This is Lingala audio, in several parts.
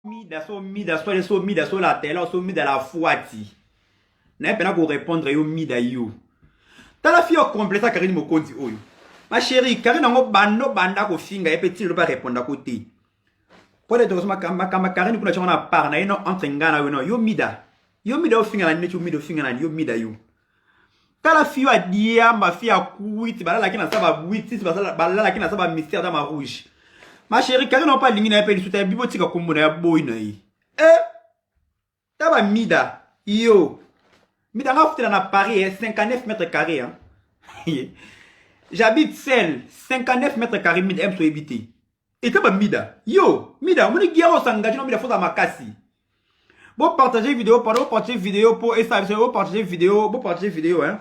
mida so la tela so mida la fuati na pena ko répondre yo mida yo tala fille complète Karine Mokonzi oyo ma chérie Karine ngo banda ko finga et petit le pas répondre à côté ko de to ma Karine kuna chona par na ino entre ngana yo mida o finga na netu mida o finga na yo mida yo tala fille a dia ma fille a kuit balala kina saba 8 balala kina saba mystère dans ma rouge. Ma chérie, quand on parle de l'ingénieur, il y a un bibliothèque comme on a boy na yi. Taba mida, yo. Mida nga foutu dans Paris, 59 mètres carrés. Hein. J'habite seul, 59 mètres carrés, mida aime so éviter. Et taba mida, yo, mida, on est guerre s'engager, non mida faut à ma cassi. Bon partager vidéo, pardon, partager vidéo pour ça, bon partager vidéo, hein.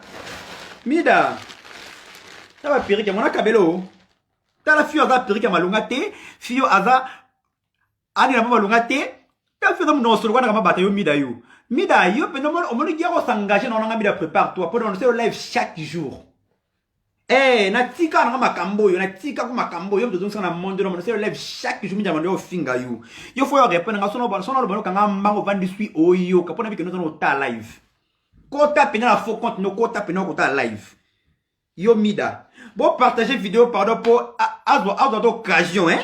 Mida, taba périque, mon a cabello. La fille a pris qu'à malungate, fille a ani la malungate, ta fille non solo wana kama batayo mida yo. Mida yo pe no on me dire on s'engager non nga mida prépare-toi pour on live chaque jour. Na tika na makambo yo, na tika ko makambo yo besoin na monde no on live chaque jour mida mando finga yo. Yo faut répondre nga sono lo kanga mbango vandi sui oyo kapona bike no ta live. Kota pena la faux compte no kota pena ko ta live. Yo mida. Bon partager vidéo pardon pour à d'occasion hein.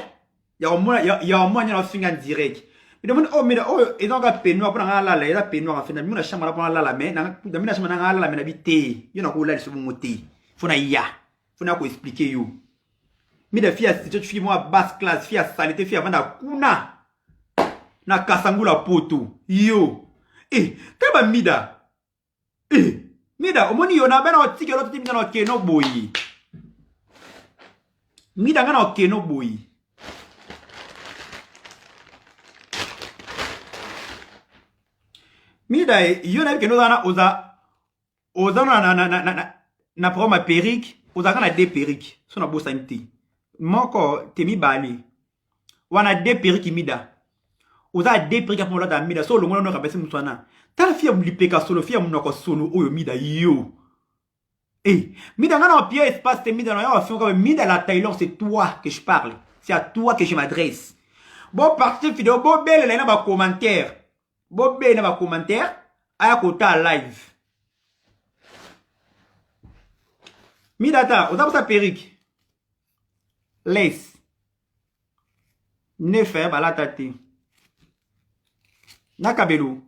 Il y a au moins un finger en direct. Mais demande et donc à peine pour la la peine en fait na chambre pour la mais na chambre na la mais habité. Yo na ko la sur monter. Faut na ko expliquer yo. Mais de fille c'est fille moi basse classe fille saleté fille avant na kuna. Na kasangula poto. Yo. Taba mida. Mida omoni yo na bana otike lo timi na keno boyi. Mida ngana okeno boyi. Mida yo na keno dana oza na proma perique, oza kana de perique. So na bosa nti. Moko temi bali. Wana de perique mida. Oza de perique pour la mida so lo ngono ka bese mutwana. Tala fia mlipeka solo fia mnoko solo oyo mida yo. Mida ngana au pied espace te mida na mida la Taylor c'est toi que je parle. C'est à toi que je m'adresse. Bon partie vidéo bon belle na ba commentaire. Bon belle na ba commentaire aya kota live. Mida ta oza sa perique. Laisse. Ne faire balata te. Nakabelo.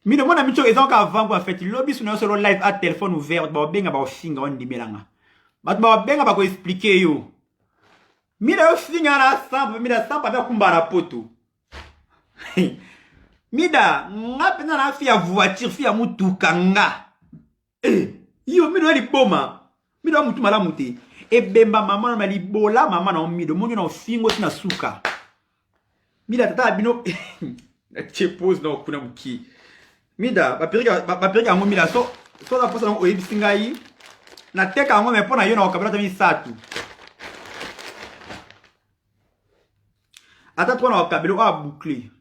Mi de mon ami tu es encore avant quoi fait lobby sur notre live à téléphone ouvert ba benga ba finga on di belanga ba benga ba ko expliquer yo mi de finga na sample mi da sample ba kumbara poto mi da ngapena na fia voiture fia mutuka nga yo mi do li boma mi do mutu mala muti e bemba mama na li bola mama na mi do monyo na fingo tina suka mi da tata bino te pose no kuna muki Mida, bapirika ngo mida so la posa ngo oyebisinga yi na teka ngo me pona yo na okabela tami satu. Ata toi na okabelo a boucler.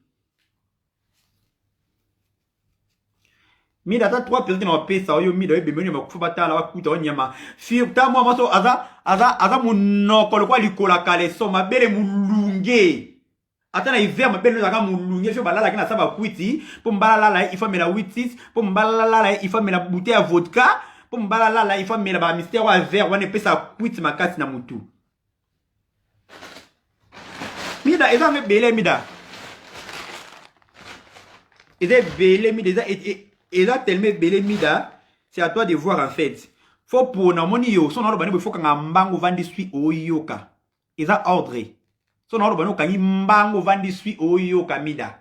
Mida ata toi pirika na pesa yo mida ebe menyo makufa la wakuta onyama. Fi ta mo maso aza munoko lokwa likola kale so mabele mulunge. Attends, hiver, ma belle, nous avons mon lungé, je vais aller à la kuiti, pour m'balala, il faut mettre la 8-6, pour m'balala, il faut mettre la bouteille à vodka, pour m'balala, il faut mettre la mystère à verre, on est payé sa kuiti, ma casse na moutou. Mida, ils ont mis belé, mida. Ils ont belé, mida, ils ont tellement belé, mida, c'est à toi de voir en fait. Faut pour na moni yo, son ordre, il faut qu'on a mbango vandi sui oyoka. Ils ont ordre. So na bano kangi mbango vandi sui oyo kamida.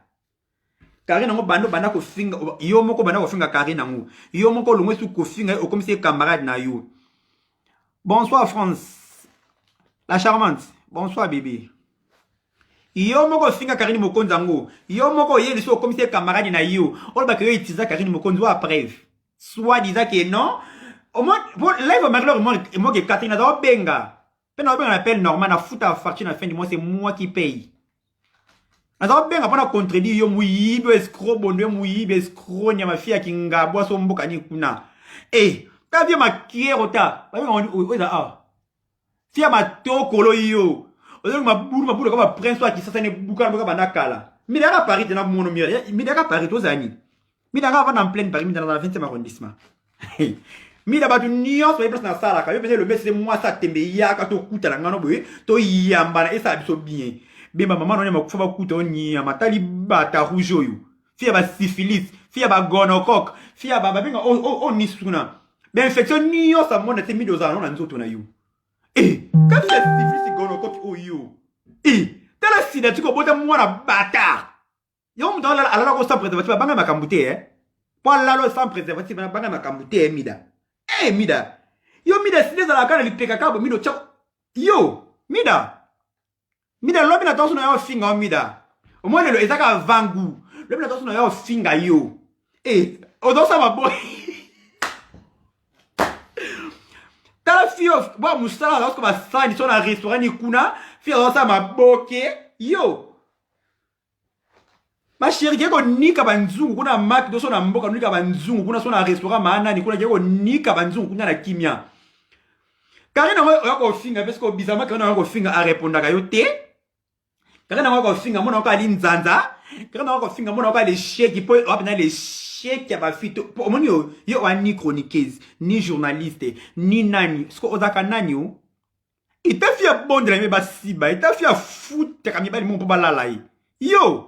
Karina ngo banda ko finga yo moko banda ko finga Karina ngo. Yo moko lungwe su ko finga o comme c'est camarade na yo. Bonsoir France. La charmante. Bonsoir bébé. Yo moko finga Karina Mokonzi ngo. Yo moko yeli so comme c'est camarade na yo. On ba que yo itiza Karina Mokonzi wa preuve. Soit disant que non. Au moins live malheur moi que Katrina do benga. On appelle Norman à foutre à farci à la fin du mois, c'est moi qui paye. Alors, bien, après, on a contredit, yo mouyi, escroc, bon, mouyi, escroc, n'y a ma fille qui nga, bois, son bocani, kuna. T'as vu ma kier, ota, fia ma to kolo yo. Ozo ma boule comme prince qui ça ne bouka comme banakala. Midara Paris de na mono Midara Paris tozani. Midara va en pleine Paris dans la 20e arrondissement. Midara tu nion sur les places na sala ka yo le best c'est moi ça tembe ya ka to kuta na ngano boye to yamba et ça biso bien. Bemba maman no ma kufa ba kuta oni ya matali bata rouge yo. Fia ba syphilis, fia ba gonocoque, fia ba benga o nisuna. Ben infection nion ça mon te midoza no na nzoto na yo. Quand tu as syphilis gonocoque o yo. T'as la sida tu ko bota mwana bata. Yo mu dala ala ko sans préservatif banga makambute Pour la lo sans préservatif banga makambute mida. Mida. Yo mida sida za la kana lipeka kabo mido chao. Yo, mida. Mida lobi na tonso na yo finga mida. Au moins le ezaka vangu. Lobi na tonso na yo finga yo. Odosa ma boy. T'as la fille bon musala lorsque ma sani sur un restaurant ni kuna, fille odosa ma boke. Yo. Ma chérie, keko nika banzungu kuna mak doso na mboka nika banzungu kuna so na restaurant maana ni kuna keko nika banzungu kuna na kimia. Karina wako finga parce que bizarrement karina wako finga a répondre ka yo te. Karina wako finga mona wako ali nzanza. Karina wako finga mona wako ali shake po opena les shake ya ba fito. Po moni yo ani chroniqueuse, ni journaliste, ni nani. Sko ozaka nani yo? Ita fia bonde la meba siba, ita fia foot ka mi ba mon po balala yi. Yo.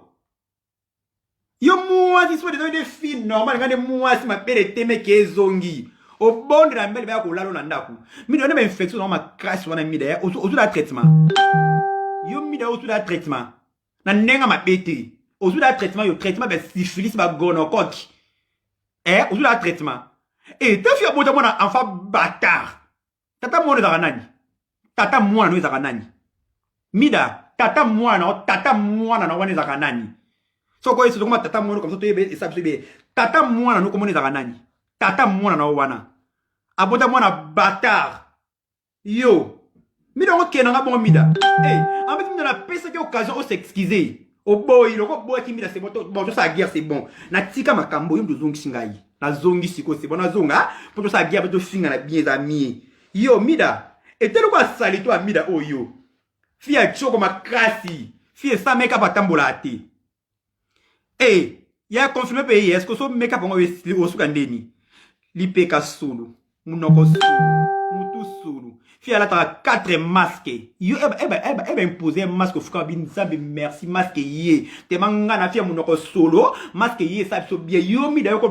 Yo moi si soit des filles normal quand moi si ma pere teme kezongi au bon de la mbele ba ko lalo na ndaku mi donne ma infection dans ma crasse wana mi da au la traitement yo mi da au la traitement na nenga ma bete au la traitement yo traitement ba syphilis ba gonocoque au la traitement et ta fille bonta mona enfant bâtard tata mona za nani tata mwana no za nani mida tata mwana na wana za nani. So quoi, c'est comme tata mwana comme ça, tu es ça, tata mwana no comme on est à nani. Tata mwana na wana. Abota mwana bâtard. Yo. Mida on kenanga bon mida. En fait, on a pèse cette occasion de s'excuser. Oh boy, le boy qui mida c'est bon, bon ça guerre c'est bon. Na tika makambo yum zongi singai. Na zongi siko c'est bon na zonga. Pour ça guerre to finga na bien amis. Yo mida. Et tel quoi sali toi mida oh yo. Fia choko makasi. Fia sa meka patambola ate. Ya confirmé pays est-ce que so make up on sukandeni lipeka solo munoko solo mutu solo fi ala ta 4 masques yo imposer masque fuka bin zambe merci masque yé te manga na fi munoko solo masque yé ça so bien yo mi da yo ko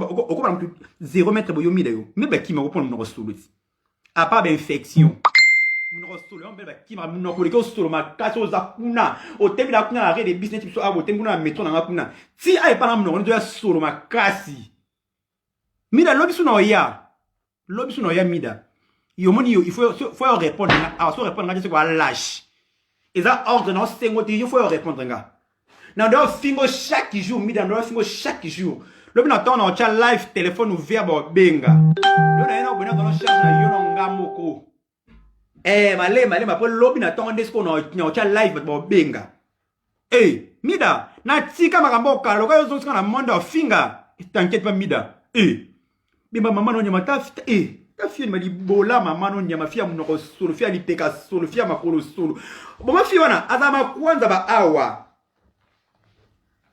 0 mètre bo yo mi da yo me ba ki ma ko pon munoko solo à part infection munoko solo on ba ki ma munoko le ko solo ma kaso za kuna o tebi la kuna arrêt de business so abo tembu na meto na kuna si ay pa na munoko ndo solo ma kasi mida lobi su no ya mida yo moni yo il faut répondre à so répondre ngati ko lâche et ça ordre non sengo il faut répondre nga na do fingo chaque jour mida do fingo chaque jour lobi na ton on cha live téléphone ouvert bo benga yo na ina bona dans charge na yo no ngamoko male ma po lobi na ton desko no cha live bo benga mida na tika makambo kalo ka yo zo na monde of finger t'inquiète pas mida bimba maman no nyama ta ta fille mali bola maman no nyama fia munoko solo fia lipeka solo fia makolo solo boma fia wana azama kwanza ba awa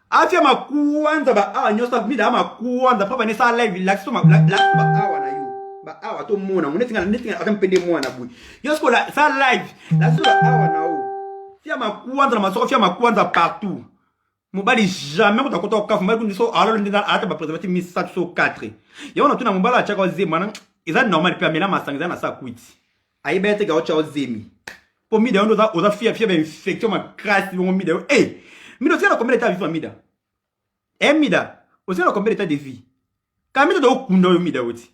afia makwanza ba awa nyosa mida makwanza papa ne sa live relax to ba awa na yo ba awa to mona netinga akampende mwana bui yosko la sa live la so ba awa na o fia makwanza na masoko fia makwanza partout mobali jamais ko takota ko mobali kundiso alors ndina ata ba préservatif mi 704 yo na tuna mobala cha ko zema eza normal pe amena masanga na sa kwiti ayi bete ga ocha ozemi po mida ndo za oza fia ba infection ma crasse mo mida mida tena combien d'état vivant mida mida aussi na combien d'état de vie ka mida do kunda yo mida oti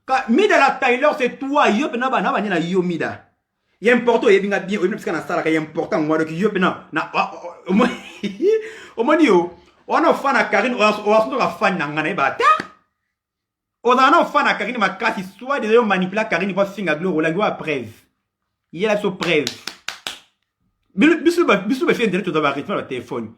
ka mida la Taylor c'est toi yo pe na ba na yo mida il important et bien bien parce que na sala ka important moi donc yo pe na au moins yo on a fan à Karine on a fan na ngana ba ta on a fan à Karine ma carte soit des manipuler Karine pour finga gloire la gloire preuve il y a la so preuve bisu ba fait direct dans le téléphone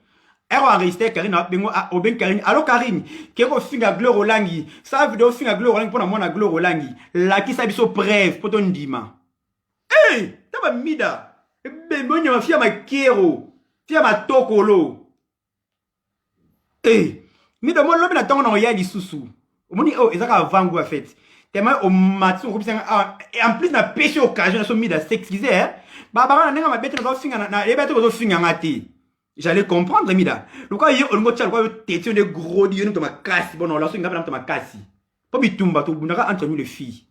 elle a enregistré Karine bengo au ben Karine allo Karine qui ko finga gloire langi ça vidéo finga gloire langi pour na mona gloire langi la qui ça biso preuve pour ton dima t'as ba mida Bembe ma fia ma kero. Fia ma tokolo. Eh. Mida mo lobi na tongo na oya lisusu. Omoni oh ezaka vangu en fait. Tellement au matin on et en plus na péché occasion so mida s'excuser hein. Baba na nga ma bête na finga na ebete ko finga ngati. J'allais comprendre mida. Luka yo ongo tcha luka tétio de gros dio to ma kasi bon la so ngaba na to ma kasi. Po bitumba to bunaka entre nous les filles.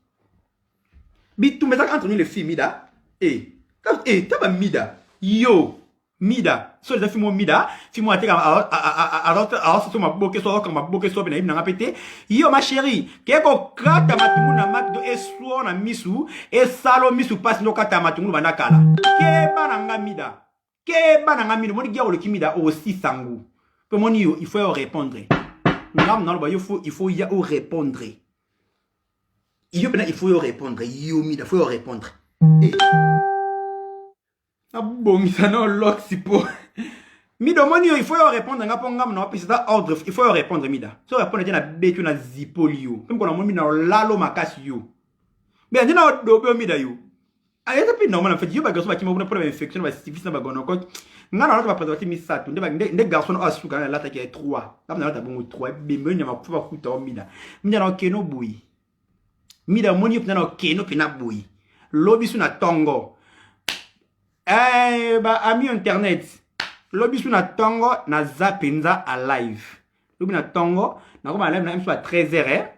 Bitumba ça entre nous les filles mida. Taba mida. Yo Mida, so les filles Mida, filles à terre alors ma boque so comme ma boque so bien na pété. Yo ma chérie, keko kata matumu na makdo eswo na misu, e salo misu passe no kata matumu bana kala. Ke bananga Mida. Ke bananga Mida, moni gia le kimida aussi sangu. Pe moni yo, il faut répondre. Ngam non ba il faut ya o répondre. Yo il faut répondre. Yo Mida, faut répondre. Bon, ça non lock si pour. Mida moni il faut répondre nga po ngam no pisa ordre, il faut répondre Mida. So répondre na betu na zipolio. Comme qu'on a moni na lalo makasi yo. Mais ndina do be Mida yo. Ayeta pi normal en fait yo ba garçon ba ki mo na problème infection ba syphilis na ba gono ko. Nga na ba préservatif mi satu nde garçon asuka na lata ki 3. Ngam na lata bongo 3 be me nyama kufa kuta o Mida. Mida na keno boyi. Mida moni na keno pina boyi. Lobi su na tongo. Ami internet. Lobi su na tongo na zapenza a live. Lobi na tongo na comme live na même soit 13h.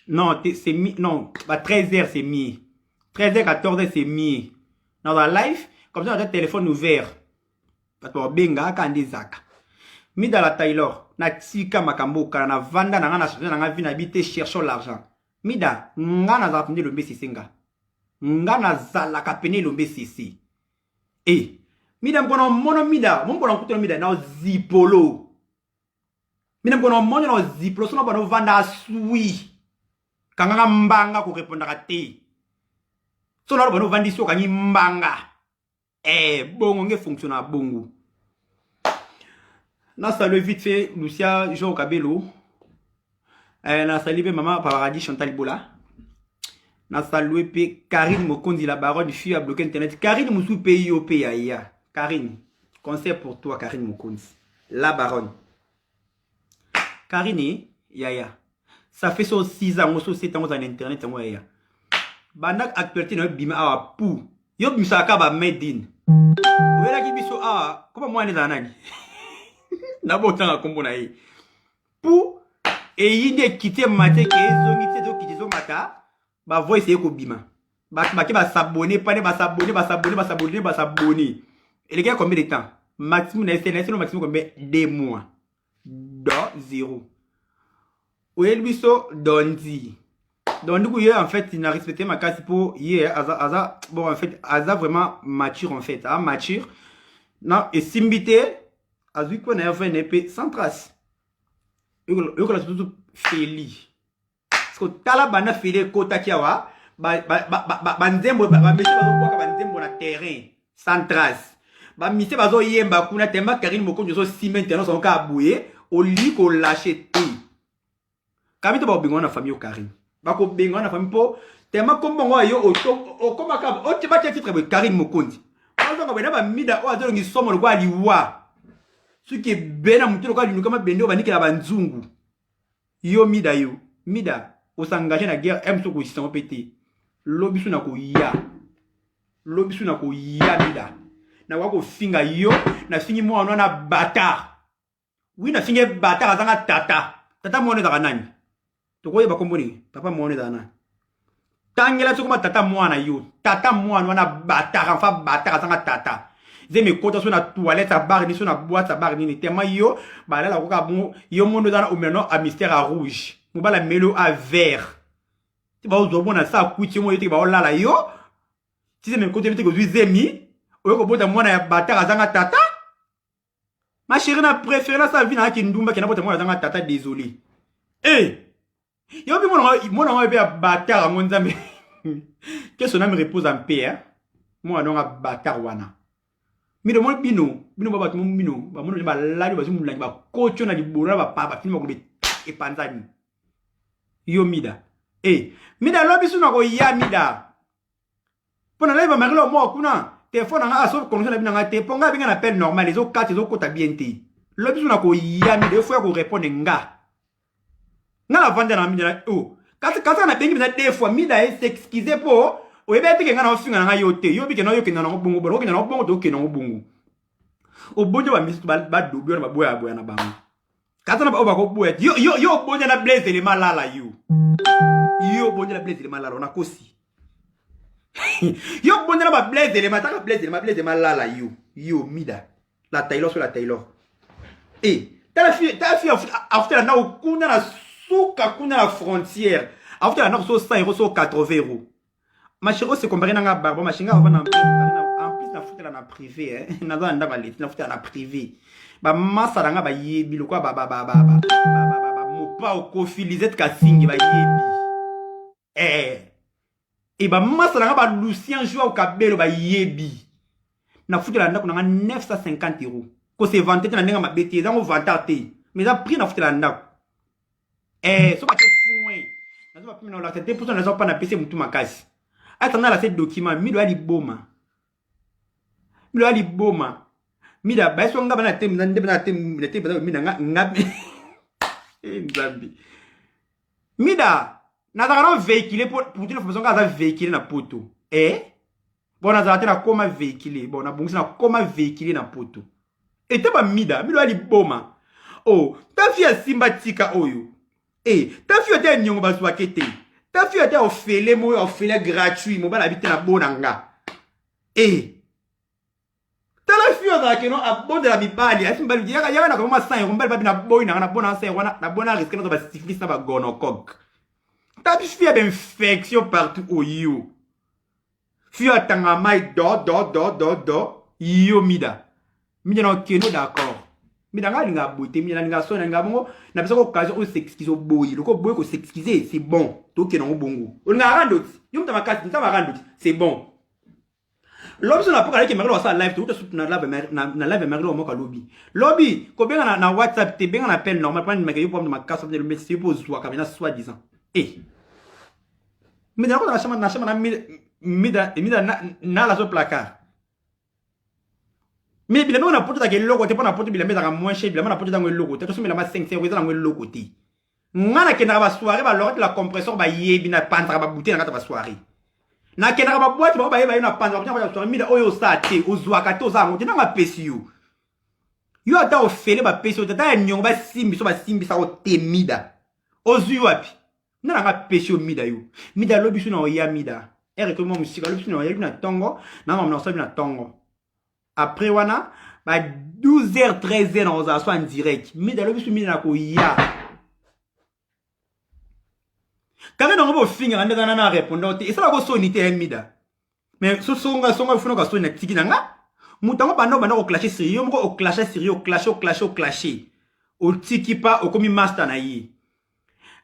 Non, c'est mi non, 13h c'est mi. 13h 14h c'est mi. Dans la live, comme ça on a le téléphone ouvert. Parce que benga kandi zaka. Mi dans la Taylor, na tika makambo kana na vanda na ngana na nga vina habiter cherchons l'argent. Mida ngana za pende lombe sisenga. Ngana za la kapene lombe sisi. Mida mkono mono mida, mkono kutono mida na zipolo. Mida mkono mono na zipolo sona bano vanda sui. Kanga mbanga ko répondre te. Sona bano vandi so kanyi mbanga. Bongo nge fonctionne bongo. Na salut vite fait Lucia Jean Kabelo. Na salué maman Paradis Chantal Bola. Na salué pe Karine Mokondi la baronne fille à bloquer internet. Karine Moussou PIOP ya. Karine, conseil pour toi Karine Mokondi. La baronne. Karine ya. Ça fait so 6 ans, so 7 ans en internet moi ya. Banak actualité no bima awa pou. Yo misaka ba made in. Wela ki biso awa, comment moi ne zanani. Na botanga kombo na yi. Pou et yinde kité maté ke zongi te zo kité zo mata. Ba voice yeko bima. Ba ki ba s'abonner, pas ba s'abonner. Et les gars combien de temps? Maximum na SNS no maximum combien 2 mois. Do 0. Ouyel biso dondi. Donc du coup hier en fait il n'a respecté ma case pour hier Aza bon en fait Aza vraiment mature en fait, mature. Non et simbité azu ko na fait NP sans trace. Yo ko la tout feli. Parce que tala bana feli kota kiawa ba nzembo ba mesi ba ko ba nzembo na terrain sans trace. Ba misi bazo yemba kuna tema Karine Mokonjo so ciment no so ka bouye au lit ko lâcher tout. Kamito ba bingo na famille Karine. Bako benga na famille po tema kombongo yo o koma ka o tiba titre be Karine Mokondi. Ozo ka bena ba mida o azolo ngi somo lo kwa liwa. Suki bena mutiro kwa linuka ma bende o baniki la banzungu. Yo mida yo. Mida o s'engager na guerre M so ko système pété. Lobisu na ko ya. Lobisu na ko ya mida. Na wako finga yo na fingi mo na bâtard. Oui na fingi bâtard azanga tata. Tata mo ne za nani? Tokoye bakomboni papa mwana dana tangela sokoma tata mwana yo tata mwana wana batara enfin batara sanga tata zeme kota so na toilette à bar ni so na boîte à bar ni tema yo bala la koka bon yo mondo dana omeno à mystère à rouge mobala melo à vert ti ba ozo bona sa kuiti mo yete ba olala yo ti zeme kota yete ko zemi oyo ko bota mwana ya batara sanga tata ma chérie na préféré na sa vie na kindumba kena bota mwana sanga tata désolé Yo bi mon be bâtard mon nzambe. Que son âme repose en paix hein. Moi non bâtard wana. Mi de mon bino baba mon bino ba mon ba la ba zum la ba kocho na libora ba papa film ko be e panzani. Yo mida. Mida lobi su na ko ya mida. Pona live marilo mo kuna. téléphone nanga so connexion na binanga te ponga binga appel normal les autres 4 les autres kota bien te l'autre na ko yami des fois ko répondre nga la vendre na mina oh quand na bengi na des fois mida s'excuser pour o ebe te nga na ofinga nga yo te yo bi ke na yo ke na ngo bongo bolo ke na ngo bongo to ke na ngo bongo o bonjo ba misi ba dobi na ba boya na bango quand na ba ko boya yo bonjo na blaze le malala yo bonjo na blaze le malala on a kosi yo bonjo na ba blaze le mataka blaze le malala yo mida la Taylor sur la Taylor ta fille after na okuna na suka kuna la frontière after na so 100 € so 80 €. Ma chérie c'est comparé na barba ma chérie va en plus na foutre na privé na za nda ba leti na foutre na privé ba masa nga ba yebi lokwa ba mo pa o kofilizet ka singi ba yebi et ba masa nga ba Lucien joua au kabelo ba yebi na foutre na ndako na 950 €. Ko se vanter na ndenge ma beti za ngo vanter mais ça prix na foutre na ndako so ba te fouin na zo ba pimi na la tête pour ça na zo pa na PC mutu makasi attendant la cette document mido ali boma mida ba so nga bana tem ndebe na tem le tem mina nga nzambi mida na za ro véhiculer pour dire information nga za véhiculer na poto bon na za te na koma véhiculer bon na bongisi na koma véhiculer na poto te ba mida mido ali boma ta fille simbatika oyo ta fille te nyongo ba swakete ta fille était offert gratuit mo bala habiter na bonanga ta la fille za ke no abonde la mibali asimba lui yaka na ko ma 100 € mbali na boy na bona 100 € na bona risque na ba syphilis na ba gonocoque ta fille a infection partout yo fille atanga mai do yo mida no keno d'accord mida nga linga boité mida linga so nga bongo na pesa ko occasion o s'excuser boy loko boy ko s'excuser c'est bon to ke no bongo on nga randoti yo mta makasi mta randoti c'est bon l'option na poka ke merlo sa live to na live merlo mo ka lobby ko benga na WhatsApp te benga na appel normal pas me yo pour ma casse de le mettre pour zwa kamena soi disant mais na ko na chama na mida na la so placard. Mais bien on a porté dans le logo, t'es pas na porté bien mettre moins cher, bien on a porté dans le logo, t'es sur la masse 5 € dans le logo ti. Ngana ke na ba soirée ba lor de la compresseur ba yebi na pantra ba bouteille na ba soirée. Na ke na ba boîte ba yeba na pantra ba soirée mi da oyo sa te ozwa ka to za ngo na ba pesi yo. Yo ata o fele ba pesi yo tata nyongo ba simbi sa o temida. Ozu wapi. Na nga pesi yo mida yo. Mida lobi su na o ya mida. Que moi musika lobi su na o ya na tongo, na mama na so na tongo. Après wana ba 12h 13h on va en direct mais dans le bisu mi na ko ya quand on va finir on na répondre et ça va ko soniter mida mais so songa funa ka sonna tiki nanga mutango bando ko clasher sérieux mo ko clasher sérieux clasher o tiki pa o komi master na yi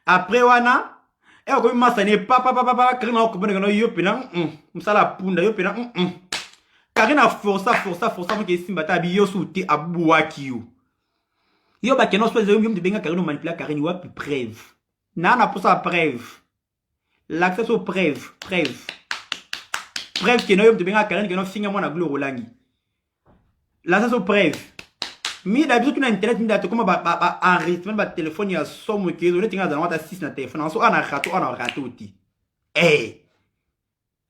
après wana o komi master ne papa kana ko bonga no yo pena msala punda yo pena Karina força pour que simba ta biyo souti abuaki yo ba keno soze yo de benga Karina manipuler Karina wa preuve na pour ça preuve l'accès aux preuve que no yo de benga Karina que no finga mo na gloire olangi l'accès aux preuve mi da biso na internet mi da to comme ba enregistrement ba téléphone ya somme que zo tinga za na 6 na téléphone so ana rato ti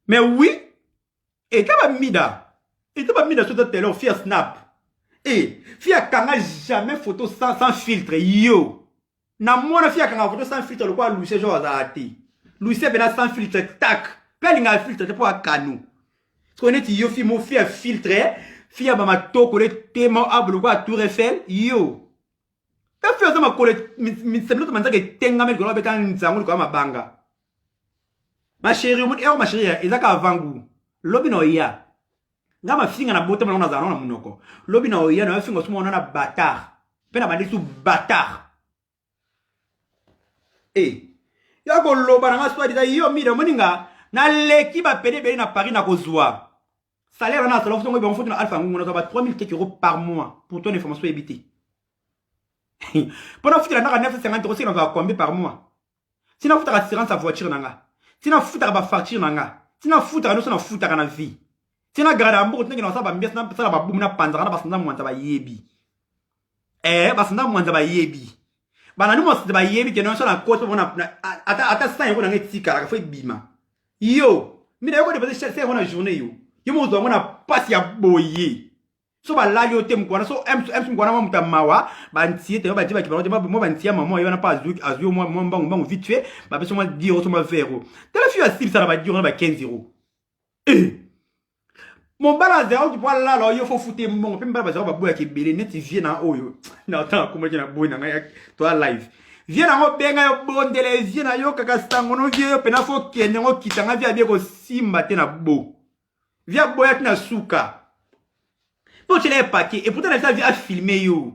mais oui et ta ba mida et tu vas mis sur ta télé, fia snap. Fia kanga jamais photo sans filtre. Yo. Na mona fia kanga photo sans filtre, le quoi Lucien jo azati. Lucien bena sans filtre, tac. Pelinga filtre, c'est pour un canou. Ce qu'on est yo fi mo fia filtre, fia ba ma toko le tema ablo quoi Tour Eiffel. Yo. Ta fia ça ma colle mi semble manza que tenga me golo beta nzangu ko ma banga. Ma chérie, ma chérie, ezaka vangu. Lobi no ya. Ngama finga na bote mwana za na munoko lobi na oya na finga sumo na bâtard pe na bandi su bâtard ya ko loba na ngaswa dita yo mira moninga na leki ba pede be na Paris na kozwa salaire na sala fongo be on fout na alpha ngona ba 3000 € par mois pour ton information éviter pendant futa na 950 € c'est na combien par mois sina futa assurance à voiture nanga sina futa ba facture nanga sina futa no sina futa na vie tina garda mbo tina kina saba mbia sala babumu na panzana basanda mwanta ba yebi basanda mwanta ba yebi bana numo sita ba yebi kena so na koto bona ata sa yeko na ngetika la fo bima yo mina yeko de base chercher ona journée yo mo zo mona passe ya boye so ba lali ote mkwana so em mkwana mo mtamawa ba ntie te ba diba ki ba mo ba ntia maman yo na pas azu mo mbangu vite fait ba beso mo dire so mo vero te la fille a sip ça ba dire ba 15 euros mon bala zéro qui poil là il faut foutre mon pe mbala zéro ba boya ki belé net vient na oyo na attends comment tu na boy na toi live vient na ngo benga yo bondele vient na yo kaka stango no vie yo pena fo kende ngo kitanga via bien ko simba te na bo via boya na suka pour tu les paquets et pourtant ça vient filmer yo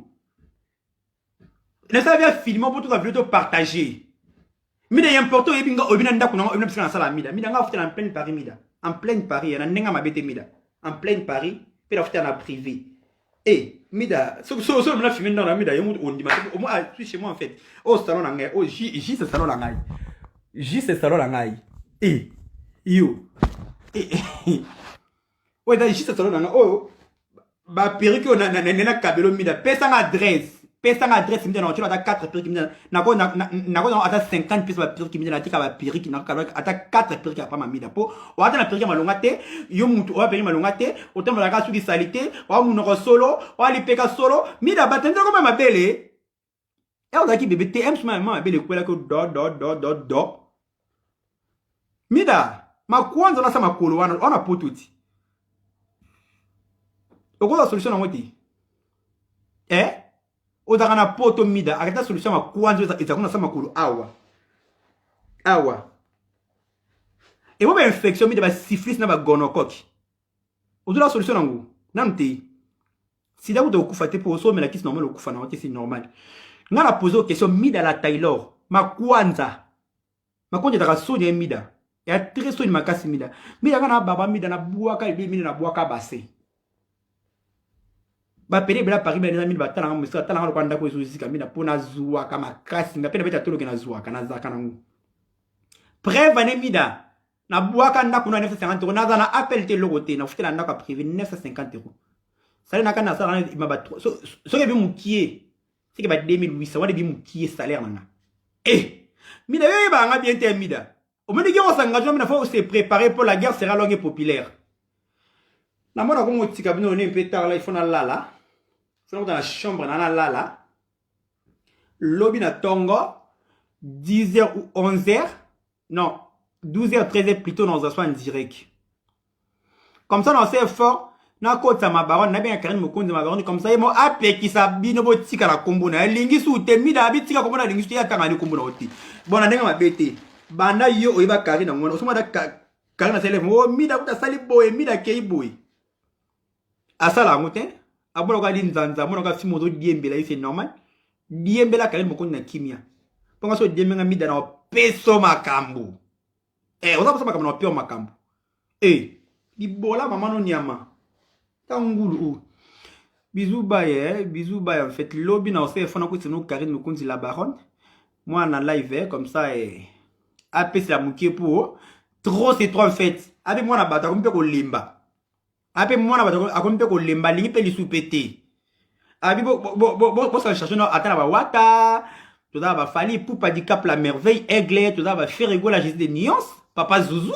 ça vient filmer pour tout la vidéo partager mais il important et binga obina ndako na obina psika na sala mida nga futa en pleine Paris mida en pleine Paris na nenga mabete mida en pleine Paris puis la futa na privé et mida so me la filmer dans la mida yo on dit au moins chez moi en fait au salon na ngai au J ce salon na ngai J ce salon na ngai et yo ouais da J ce salon na ngai oh ba perruque na kabelo mida pesa adresse mida na tu as 4 perruques mida na ko ata 50 pièces ba perruque mida na tika ba perruque na ata 4 perruques apa mida po o ata na perruque malonga te yo mutu o perruque malonga te o tembo la ka suki salité o mu no solo o lipeka solo mida batende ko ma bele e o daki bébé te em ma bele ko la ko do mida ma kwanza na sama kolo wana ona potuti oko la solution na ngoti odaka na poto mida akata solution ma kwanzo ezakuna sama kulu awa e bo ba infection mida ba syphilis na ba gonocoque odola solution nango namte sida ko kufa te po so mela kisi normal okufa na c'est normal nga la poser question mida la Taylor ma kwanza daka sonya mida ya très sonya makasi mida kana baba mida na buaka mida na buaka basse ba pele bela Paris bela mille batala ngo musa tala ngo kwanda ko ezuzika mina pona zuwa kama kasi ngapenda beta tolo kena zuwa kana zaka nangu preuve ne mida na buaka ndako na 950 euros na na appel te logote na futela ndako privé 950 euros salaire na kana sala ima ba so ke bi mukie c'est que ba 2800 wala bi mukie salaire nanga mida yo ba nga bien te mida au moment que on s'engage on faut se préparer pour la guerre sera longue et populaire na mona ko ngotika bino ne petar là il faut na lala dans la chambre na lala lobby na tongo 10h ou 11h non 12h 13h plutôt dans un soin direct comme ça dans c'est fort na kota ma baronne na bien Karine Mokonzi ma baronne comme ça mo apeki sa bino botika la kombo na lingi su te mida bitika kombo na lingi su ya tanga ni kombo na oti bona ndenga mabete banda yo oyiba Karine ngona osoma da Karine na sele mo mida kuta sali boy mida kei boy asala ngote abolo ka linzanza mona ka fimo zo diembela c'est normal diembela Karine Mokonzi na kimia ponga so diembenga mida na peso makambu oza posa makambu na pio makambu libola mama no nyama tangulu bisous bye en fait lobby na aussi fona ko sino Karine Mokonzi la baronne moi na live comme ça AP c'est la mukie pour trop c'est trop en fait avec moi na bata ko mpe ko limba ape mwana bato akompe ko lemba lingi pe lisupete abi bo sa chercher no atala ba wata to da ba fali poupa di cap la merveille aigle to da ba faire rigoler la gestion des nuances papa Zouzou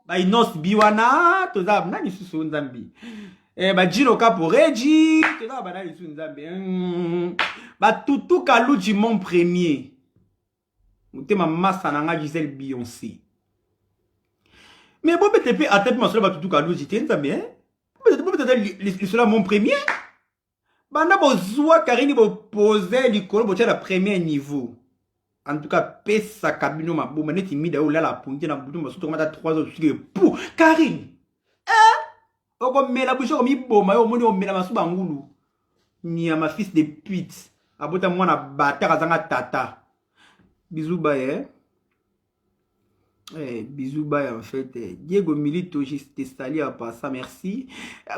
ba inos biwana to da nani susu nzambi ba jiro kapo reji to da ba nani susu nzambi ba tutu kaluji mon premier mutema massa nanga Gisèle Beyoncé. Mais bon, peut-être à tête, moi, cela va tout cas, nous, j'étais bien. Peut-être cela mon premier. Banda besoin Karine poser l'école pour le premier niveau. En tout cas, pesa cabino ma boum, net imida ou là la punte na bouton, mais surtout comme 3 autres pour Karine. Oh comme mais la bouche comme ibo, mais au moins on met la masse bangulu. Ni à ma fils de pute. Abota moi na bâtard azanga tata. Bisous bye. Bisous bye en fait. Diego Milito juste sali à part ça merci.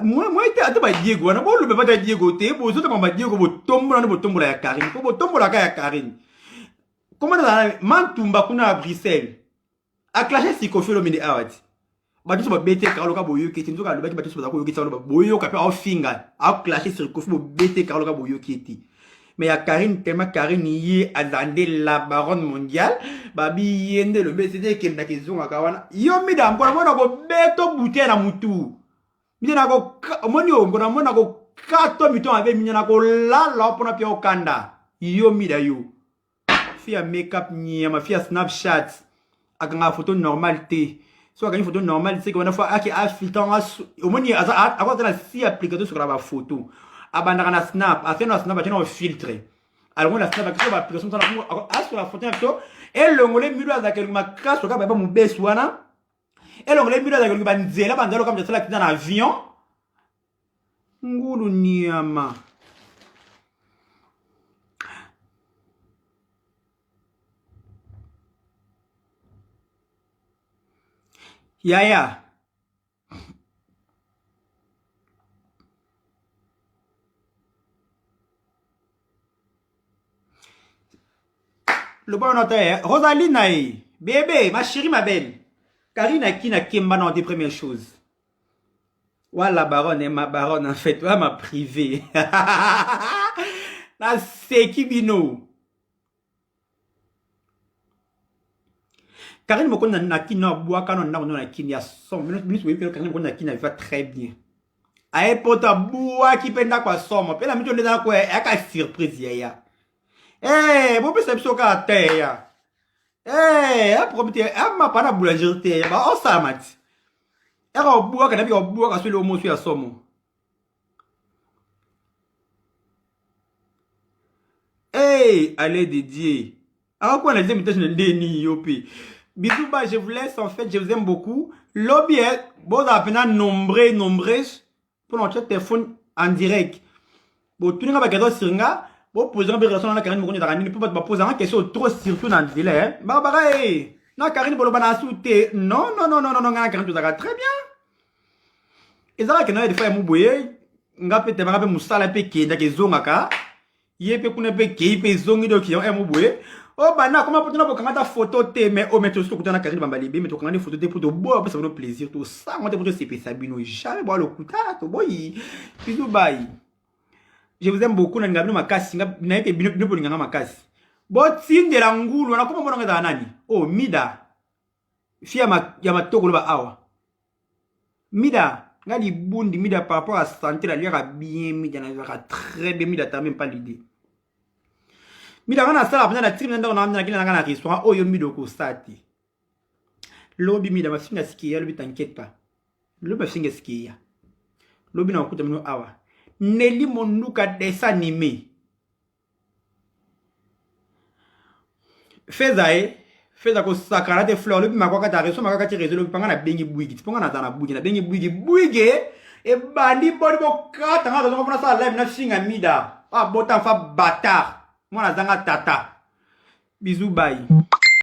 Moi attends ba Diego, on a pas le pas Diego te, bo autres ba Diego bo tombo na bo tombo la Karine. Bo tombo la ka Karine. Comment dans Mantumba kuna à Bruxelles. A clasher si kofi lo mini awati. Batu so bete Carlo ka boyo kiti nzoka lobaki batu so ba ko kiti boyo ka pe au finga. A clasher sur kofi bo bete Carlo ka boyo kiti. Mais ya Karine tellement Karine yi azande la baronne mondiale babi yende le BCD kenda kizunga kawana. Yo mida mbona mona ko beto bouteille na mutu. Mina ko moni o mbona mona ko kato mito ave mina ko la pona pia okanda. Yo mida yo. Fia make-up nyama fia Snapchat. Akanga photo normale te. So akanga photo normale c'est qu'on a fois aki a filtre au moins à quoi la si applicateur sur la photo. Abandana na snap, a fait na snap a filtre. Alors on la snap a application sur la photo et le ngolé milo za ke ma crash ka ba mu beswana. Et le ngolé milo za ke ba nzela ba ndalo comme ça dans l'avion. Ngulu nyama. Yaya. Le bon notaire, Rosaline, bébé, ma chérie, ma belle. Karine qui n'a Kimba dans des premières choses. Voilà, baronne, ma baronne, en fait, ouais, ma privée. La Sekibino. Karine me connaît na kina bois quand on a na kina son. Ministre oui Karine me connaît kina va très bien. Aé pota bois qui penda quoi somme. Pe la mi tonde na quoi e ka surprise ya. Eh, bon perception ka terre ya. Eh, a prometé a ma pas na boulangerie ba o sa mat. E ka bois ka na bi o bois ka so le mo so ya somme. Eh, allez dédié. Alors quoi les invitations de Denis Yopi. Bisous, bah, je vous laisse, en fait, je vous aime beaucoup. Lobby, bon, appelez nombreuses, pour notre téléphone en direct. Bon, tout le monde va regarder sur nga, bon, poser une relation dans la Karine Moukoni d'Arani, pour pas poser une question trop, surtout dans le délai, bah, pareil. Non, Karine, pour le banana souté, non, Karine, tout ça, très bien. Et ça, que nous, des fois, nous, boye, nga peut-être, nga peut, moussala, pe, qui est zonga, yé, pe, qu'on peut, qui peut, zongi, de, qui est, boye. Oh bah non, comment peut-on avoir des photos mais oh mais tout ce que tu as Karine Bambalibi mais tu as des photos pour te boire ça va nous plaisir tout ça on te pour c'est Sabino jamais boire le couteau to boy bisous bye. Je vous aime beaucoup na ngabino makasi na ete bino pour nganga makasi bo tinde la ngulu na comment mbona ngeza nani oh mida fia ya matoko lo ba awa mida ngali bundi mida par rapport à santé la lire bien mida na très bien mida t'as même pas l'idée. Mida ngana sala apena na trim ndanga na amna kila ngana restaurant oyo mido ko sati. Lobi mida mafinga sikia lobi t'inquiète pas. Lobi mafinga sikia. Lobi na okuta mino awa. Neli monuka dessin animé. Feza ko sakara de fleur lobi makwa kata reso makwa kati reso lobi panga na bengi buigi. Panga na tana buigi na bengi buigi e bandi bodi bo kata nga reso ko na sala live na finga mida. Ah botan fa bâtard. Moi, la zanga tata. Bisous, bye.